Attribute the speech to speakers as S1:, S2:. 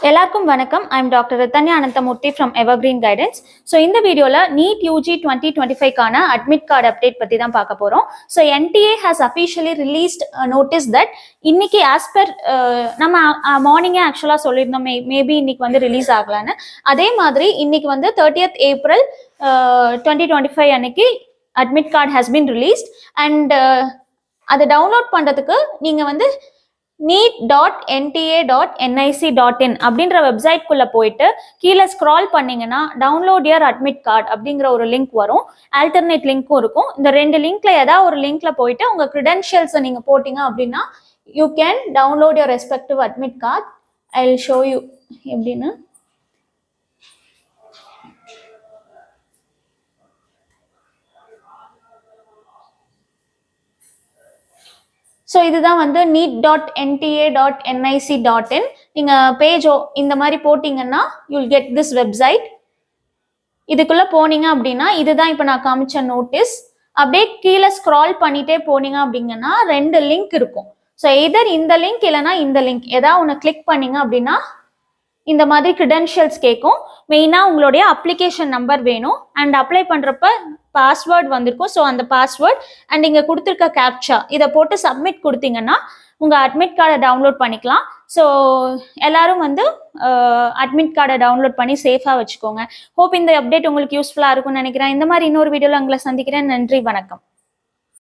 S1: எல்லாருக்கும் வணக்கம். I am doctor Rithanya Ananthamoorthy from Evergreen Guidance. So இந்த வீடியோவில் நீட் யூஜி 2025க்கான அட்மிட் கார்டு அப்டேட் பற்றி தான் பார்க்க போகிறோம். So NTA has officially released notice that இன்னைக்கு ஆஸ் பர் நம்ம மார்னிங்கே ஆக்சுவலாக சொல்லியிருந்தோம் மேபி இன்னைக்கு வந்து ரிலீஸ் ஆகலான்னு. அதே மாதிரி இன்னைக்கு வந்து 30th April 2025 அன்னைக்கு admit card has been released. And அதை டவுன்லோட் பண்ணுறதுக்கு நீங்கள் வந்து neet.nta.nic.in அப்படின்ற வெப்சைட்குள்ள போயிட்டு கீழே ஸ்க்ரால் பண்ணீங்கன்னா டவுன்லோட் யுவர் அட்மிட் கார்டு அப்படிங்கிற ஒரு லிங்க் வரும். ஆல்டர்னேட் லிங்க்கும் இருக்கும். இந்த ரெண்டு லிங்க்ல ஏதாவது ஒரு லிங்க்ல போயிட்டு உங்க கிரெடென்ஷியல்ஸை நீங்க போட்டீங்க அப்படின்னா you can download your respective admit card. I will show you எப்படின்னு. ஸோ இதுதான் வந்து neet.nta.nic.in. நீங்கள் பேஜோ இந்த மாதிரி போட்டிங்கன்னா யூல் கெட் திஸ் வெப்சைட். இதுக்குள்ளே போனீங்க அப்படின்னா இதுதான் இப்போ நான் காமிச்ச நோட்டீஸ். அப்படியே கீழே ஸ்க்ரால் பண்ணிட்டே போனீங்க அப்படிங்கன்னா ரெண்டு லிங்க் இருக்கும். ஸோ எதர் இந்த லிங்க் இல்லைன்னா இந்த லிங்க் ஏதாவது ஒன்று கிளிக் பண்ணீங்க அப்படின்னா இந்த மாதிரி கிரெடென்ஷியல்ஸ் கேட்கும். மெயினாக உங்களுடைய அப்ளிகேஷன் நம்பர் வேணும் அண்ட் அப்ளை பண்ணுறப்ப பாஸ்வேர்டு வந்திருக்கும். ஸோ அந்த பாஸ்வேர்ட் அண்ட் இங்கே கொடுத்துருக்க கேப்சா இதை போட்டு சப்மிட் கொடுத்தீங்கன்னா உங்கள் அட்மிட் கார்டை டவுன்லோட் பண்ணிக்கலாம். ஸோ எல்லாரும் வந்து அட்மிட் கார்டை டவுன்லோட் பண்ணி சேஃபாக வச்சுக்கோங்க. ஹோப் இந்த அப்டேட் உங்களுக்கு யூஸ்ஃபுல்லாக இருக்கும்னு நினைக்கிறேன். இந்த மாதிரி இன்னொரு வீடியோவில் உங்களை சந்திக்கிறேன். நன்றி, வணக்கம்.